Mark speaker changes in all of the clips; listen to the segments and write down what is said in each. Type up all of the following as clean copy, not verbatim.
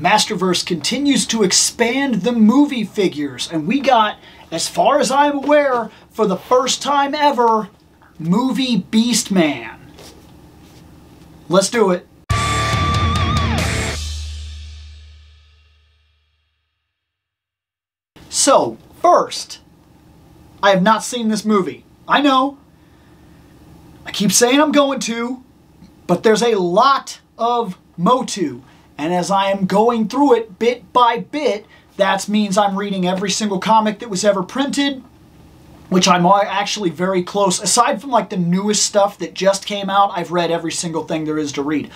Speaker 1: Masterverse continues to expand the movie figures, and we got, as far as I'm aware, for the first time ever, Movie Beastman. Let's do it. So, first, I have not seen this movie. I know. I keep saying I'm going to, but there's a lot of Motu. And as I am going through it bit by bit, that means I'm reading every single comic that was ever printed, which I'm actually very close. Aside from like the newest stuff that just came out, I've read every single thing there is to read.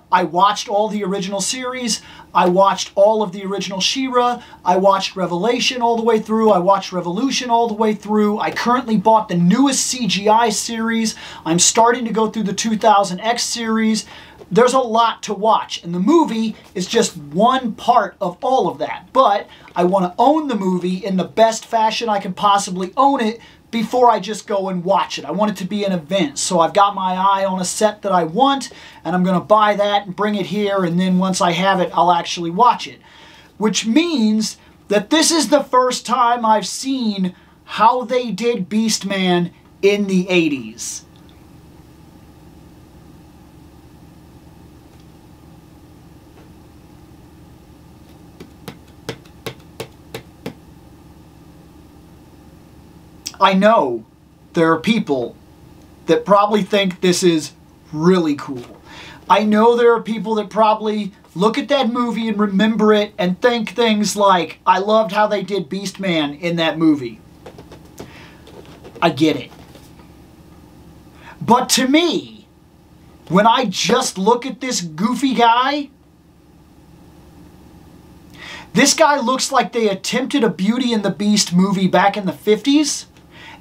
Speaker 1: I watched all the original series. I watched all of the original She-Ra. I watched Revelation all the way through. I watched Revolution all the way through. I currently bought the newest CGI series. I'm starting to go through the 2000X series. There's a lot to watch, and the movie is just one part of all of that. But I want to own the movie in the best fashion I can possibly own it before I just go and watch it. I want it to be an event. So I've got my eye on a set that I want, and I'm going to buy that and bring it here, and then once I have it, I'll actually watch it. Which means that this is the first time I've seen how they did Beastman in the 80s. I know there are people that probably think this is really cool. I know there are people that probably look at that movie and remember it and think things like, I loved how they did Beastman in that movie. I get it. But to me, when I just look at this goofy guy, this guy looks like they attempted a Beauty and the Beast movie back in the 50s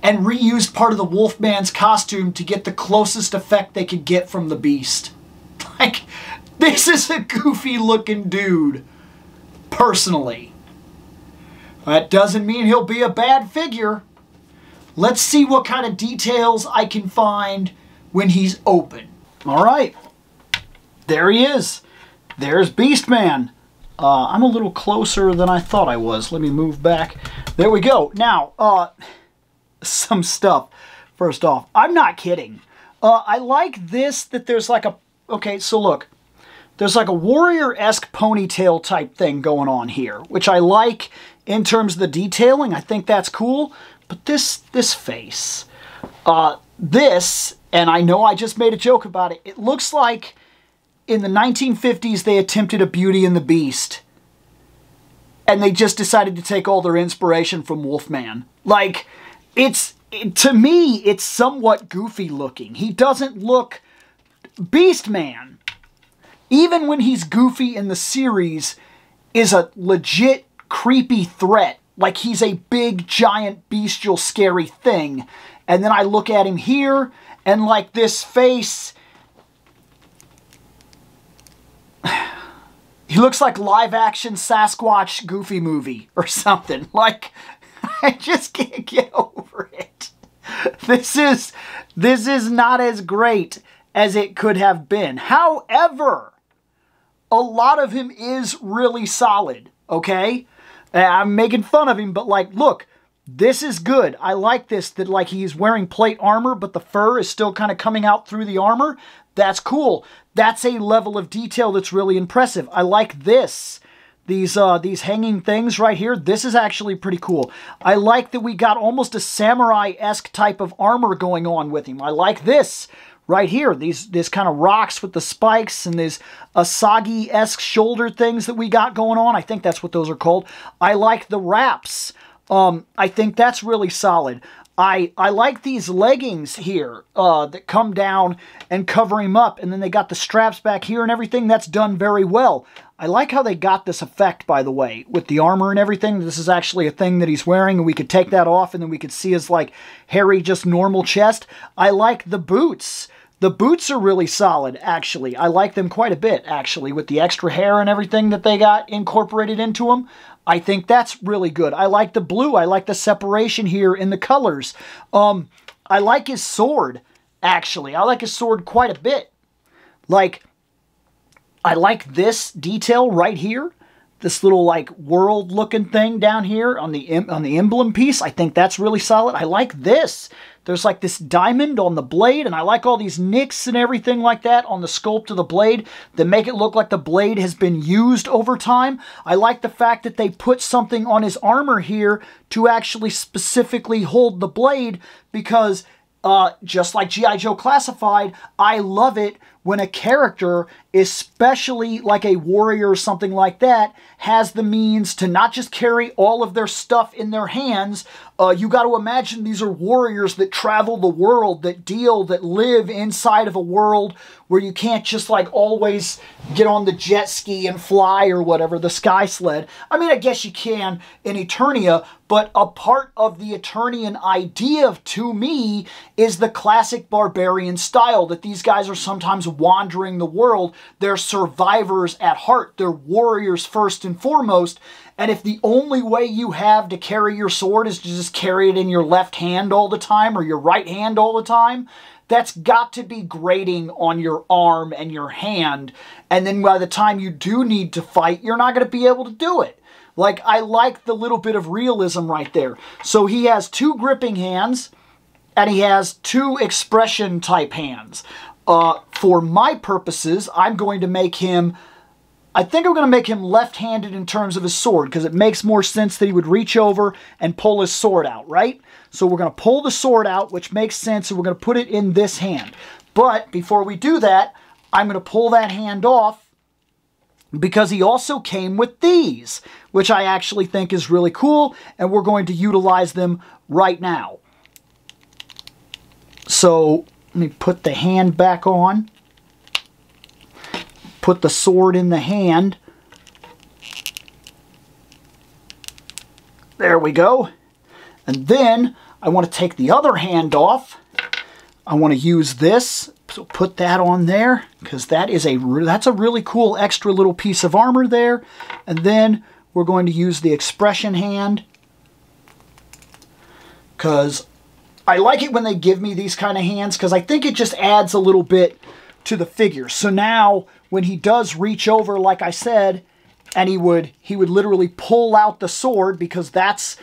Speaker 1: and reused part of the Wolfman's costume to get the closest effect they could get from the Beast. Like, this is a goofy looking dude, personally. That doesn't mean he'll be a bad figure. Let's see what kind of details I can find when he's open. All right, there he is. There's Beastman. I'm a little closer than I thought I was. Let me move back. There we go. Now, some stuff. First off, I'm not kidding. I like this, that there's like a... Okay, so look. There's like a warrior-esque ponytail type thing going on here, which I like in terms of the detailing. I think that's cool. But this face, this, and I know I just made a joke about it, it looks like in the 1950s they attempted a Beauty and the Beast. And they just decided to take all their inspiration from Wolfman. Like... to me, it's somewhat goofy looking. He doesn't look... Beastman, even when he's goofy in the series, is a legit creepy threat. Like he's a big, giant, bestial, scary thing. And then I look at him here, and like this face... He looks like live-action Sasquatch Goofy movie or something. Like... I just can't get over it. This is not as great as it could have been. However, a lot of him is really solid, okay? I'm making fun of him, but like, look, this is good. I like this, that like he's wearing plate armor, but the fur is still kind of coming out through the armor. That's cool. That's a level of detail that's really impressive. I like this. These hanging things right here, this is actually pretty cool. I like that we got almost a samurai-esque type of armor going on with him. I like this right here. These kind of rocks with the spikes and these Asagi-esque shoulder things that we got going on. I think that's what those are called. I like the wraps. I think that's really solid. I like these leggings here that come down and cover him up. And then they got the straps back here and everything. That's done very well. I like how they got this effect, by the way, with the armor and everything. This is actually a thing that he's wearing, and we could take that off, and then we could see his, like, hairy, just normal chest. I like the boots. The boots are really solid, actually. I like them quite a bit, actually, with the extra hair and everything that they got incorporated into them. I think that's really good. I like the blue. I like the separation here in the colors. I like his sword, actually. I like his sword quite a bit. Like, I like this detail right here. This little like world looking thing down here on the emblem piece. I think that's really solid. I like this. There's like this diamond on the blade, and I like all these nicks and everything like that on the sculpt of the blade that make it look like the blade has been used over time. I like the fact that they put something on his armor here to actually specifically hold the blade, because just like G.I. Joe Classified, I love it when a character, especially like a warrior or something like that, has the means to not just carry all of their stuff in their hands. You got to imagine these are warriors that travel the world, that live inside of a world where you can't just like always get on the jet ski and fly or whatever, the sky sled. I mean, I guess you can in Eternia, but a part of the Eternian idea to me is the classic barbarian style, that these guys are sometimes wandering the world. They're survivors at heart. They're warriors first and foremost. And if the only way you have to carry your sword is to just carry it in your left hand all the time or your right hand all the time, that's got to be grating on your arm and your hand. And then by the time you do need to fight, you're not going to be able to do it. Like, I like the little bit of realism right there. So he has 2 gripping hands and he has 2 expression type hands. For my purposes, I'm going to make him... I think I'm going to make him left-handed in terms of his sword, because it makes more sense that he would reach over and pull his sword out, right? So we're going to pull the sword out, which makes sense, and we're going to put it in this hand. But before we do that, I'm going to pull that hand off, because he also came with these, which I actually think is really cool, and we're going to utilize them right now. So let me put the hand back on. Put the sword in the hand. There we go. And then I want to take the other hand off. I want to use this. So put that on there, because that's a really cool extra little piece of armor there. And then we're going to use the expression hand, because I like it when they give me these kind of hands, because I think it just adds a little bit to the figure. So now when he does reach over, like I said, and he would literally pull out the sword, because that's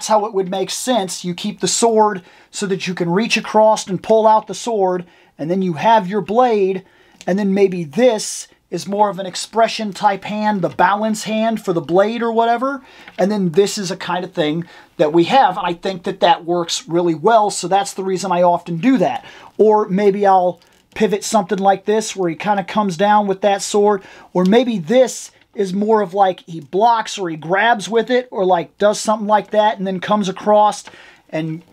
Speaker 1: how it would make sense. You keep the sword so that you can reach across and pull out the sword, and then you have your blade, and then maybe this is more of an expression type hand, the balance hand for the blade or whatever, and then this is a kind of thing that we have. I think that works really well, so that's the reason I often do that. Or maybe I'll pivot something like this where he kind of comes down with that sword, or maybe this is more of like he blocks or he grabs with it, or like does something like that and then comes across and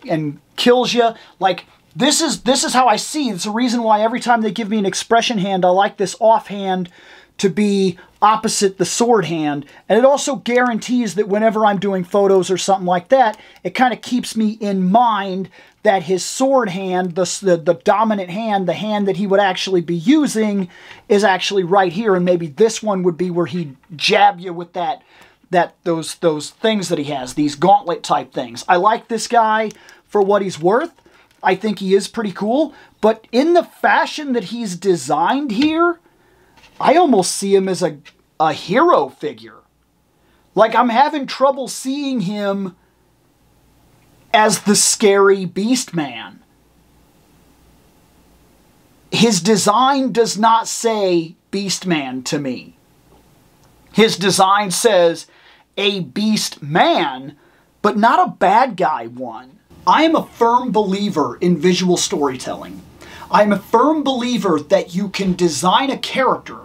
Speaker 1: kills you. Like, this is how I see it. It's the reason why every time they give me an expression hand, I like this offhand to be opposite the sword hand. And it also guarantees that whenever I'm doing photos or something like that, it kind of keeps me in mind that his sword hand, the dominant hand, the hand that he would actually be using, is actually right here. And maybe this one would be where he'd jab you with those things that he has, these gauntlet type things. I like this guy for what he's worth. I think he is pretty cool. But in the fashion that he's designed here, I almost see him as a hero figure. Like, I'm having trouble seeing him as the scary Beast Man. His design does not say Beast Man to me. His design says a Beast Man, but not a bad guy one. I am a firm believer in visual storytelling. I am a firm believer that you can design a character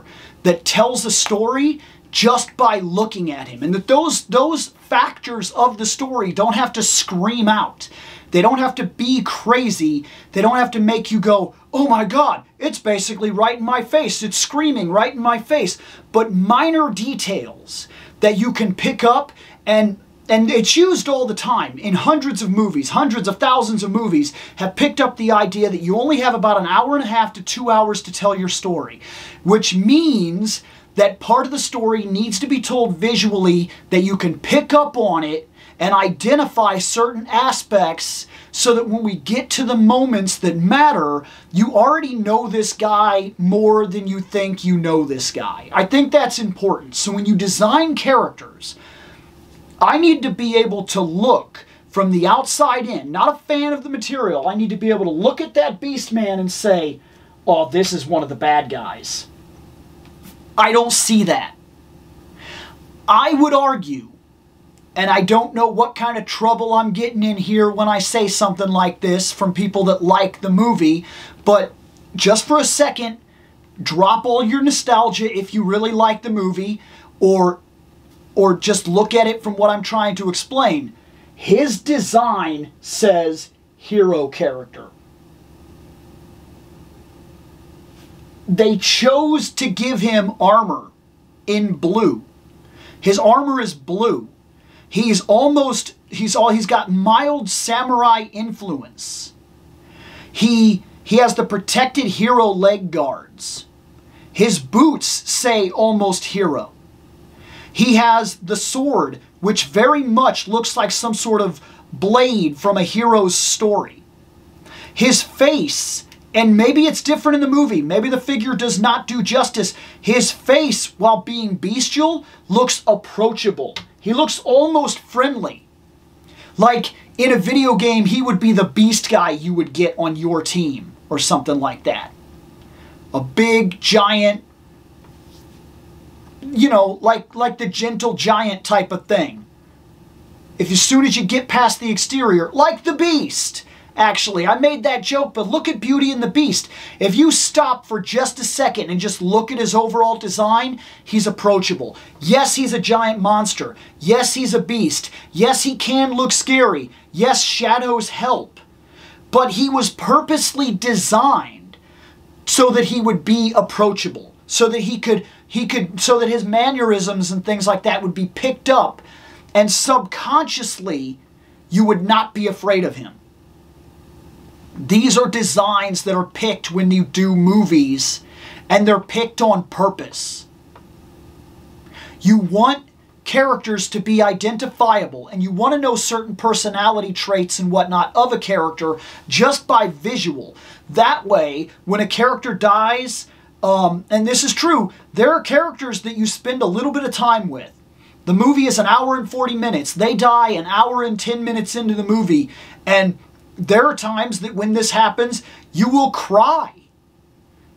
Speaker 1: that tells a story just by looking at him. And that those factors of the story don't have to scream out. They don't have to be crazy. They don't have to make you go, oh my God, it's basically right in my face. It's screaming right in my face. But minor details that you can pick up, and it's used all the time in hundreds of movies, hundreds of thousands of movies have picked up the idea that you only have about an hour and a half to 2 hours to tell your story, which means that part of the story needs to be told visually, that you can pick up on it and identify certain aspects so that when we get to the moments that matter, you already know this guy more than you think you know this guy. I think that's important. So when you design characters, I need to be able to look from the outside in, not a fan of the material. I need to be able to look at that Beast Man and say, oh, this is one of the bad guys. I don't see that. I would argue, and I don't know what kind of trouble I'm getting in here when I say something like this from people that like the movie, but just for a second, drop all your nostalgia if you really like the movie, or just look at it from what I'm trying to explain. His design says hero character. They chose to give him armor in blue. His armor is blue. He's got mild samurai influence. He has the protected hero leg guards. His boots say almost hero. He has the sword, which very much looks like some sort of blade from a hero's story. His face, and maybe it's different in the movie, maybe the figure does not do justice, his face, while being bestial, looks approachable. He looks almost friendly. Like in a video game, he would be the beast guy you would get on your team, or something like that. A big, giant, you know, like the gentle giant type of thing. As soon as you get past the exterior, like the Beast. Actually, I made that joke, but look at Beauty and the Beast. If you stop for just a second and just look at his overall design, he's approachable. Yes, he's a giant monster. Yes, he's a beast. Yes, he can look scary. Yes, shadows help. But he was purposely designed so that he would be approachable, so that so that his mannerisms and things like that would be picked up, and subconsciously you would not be afraid of him. These are designs that are picked when you do movies, and they're picked on purpose. You want characters to be identifiable, and you want to know certain personality traits and whatnot of a character just by visual. That way, when a character dies, and this is true, there are characters that you spend a little bit of time with. The movie is 1 hour and 40 minutes. They die 1 hour and 10 minutes into the movie, and there are times that when this happens, you will cry.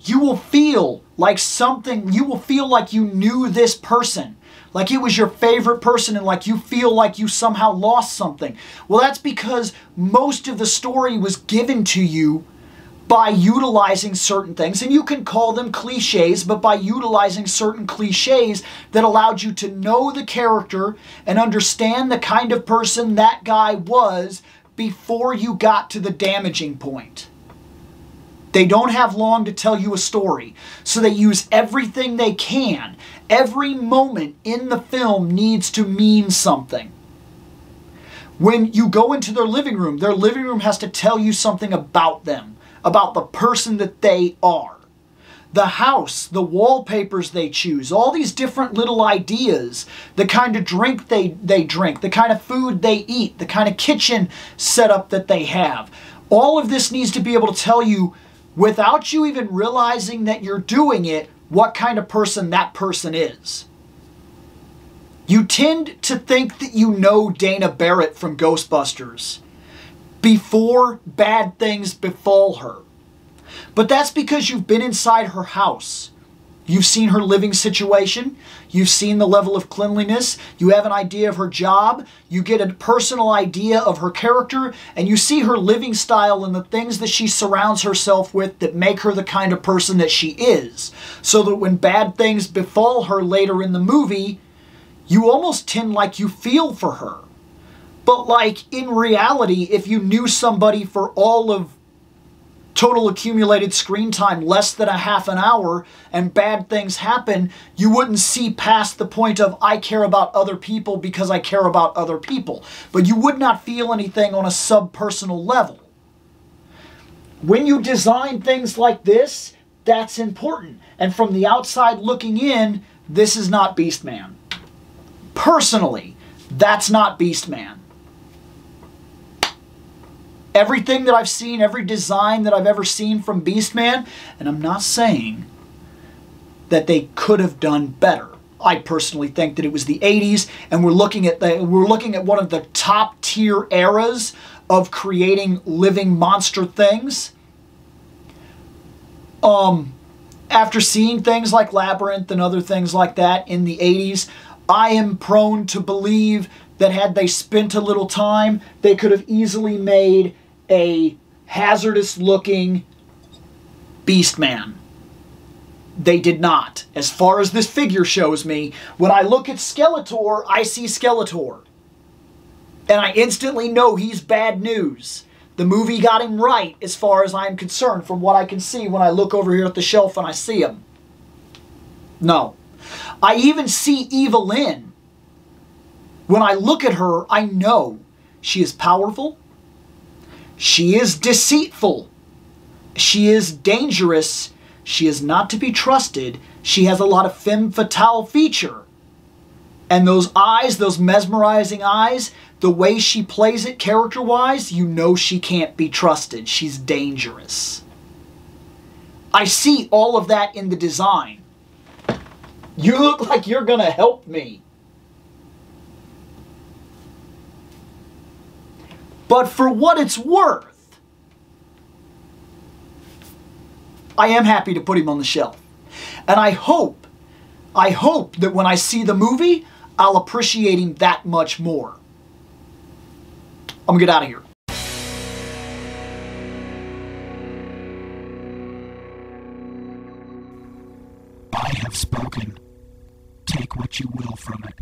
Speaker 1: You will feel like something, you will feel like you knew this person. Like it was your favorite person, and like you feel like you somehow lost something. Well, that's because most of the story was given to you by utilizing certain things, and you can call them cliches, but by utilizing certain cliches that allowed you to know the character and understand the kind of person that guy was before you got to the damaging point. They don't have long to tell you a story, so they use everything they can. Every moment in the film needs to mean something. When you go into their living room has to tell you something about them, about the person that they are. The house, the wallpapers they choose, all these different little ideas, the kind of drink they drink, the kind of food they eat, the kind of kitchen setup that they have. All of this needs to be able to tell you, without you even realizing that you're doing it, what kind of person that person is. You tend to think that you know Dana Barrett from Ghostbusters before bad things befall her. But that's because you've been inside her house. You've seen her living situation. You've seen the level of cleanliness. You have an idea of her job. You get a personal idea of her character. And you see her living style and the things that she surrounds herself with that make her the kind of person that she is. So that when bad things befall her later in the movie, you almost tend like you feel for her. But like in reality, if you knew somebody for all of total accumulated screen time less than a half an hour and bad things happen, you wouldn't see past the point of I care about other people because I care about other people. But you would not feel anything on a subpersonal level. When you design things like this, that's important. And from the outside looking in, this is not Beastman. Personally, that's not Beastman. Everything that I've seen, every design that I've ever seen from Beastman, and I'm not saying that they could have done better. I personally think that it was the 80s, and we're looking at one of the top tier eras of creating living monster things. After seeing things like Labyrinth and other things like that in the 80s, I am prone to believe that had they spent a little time, they could have easily made a hazardous-looking Beastman. They did not. As far as this figure shows me, when I look at Skeletor, I see Skeletor. And I instantly know he's bad news. The movie got him right as far as I'm concerned, from what I can see when I look over here at the shelf and I see him. No. I even see Evelyn. When I look at her, I know she is powerful. She is deceitful. She is dangerous. She is not to be trusted. She has a lot of femme fatale feature. And those eyes, those mesmerizing eyes, the way she plays it character-wise, you know she can't be trusted. She's dangerous. I see all of that in the design. You look like you're going to help me. But for what it's worth, I am happy to put him on the shelf. And I hope that when I see the movie, I'll appreciate him that much more. I'm going to get out of here.
Speaker 2: I have spoken. Take what you will from it.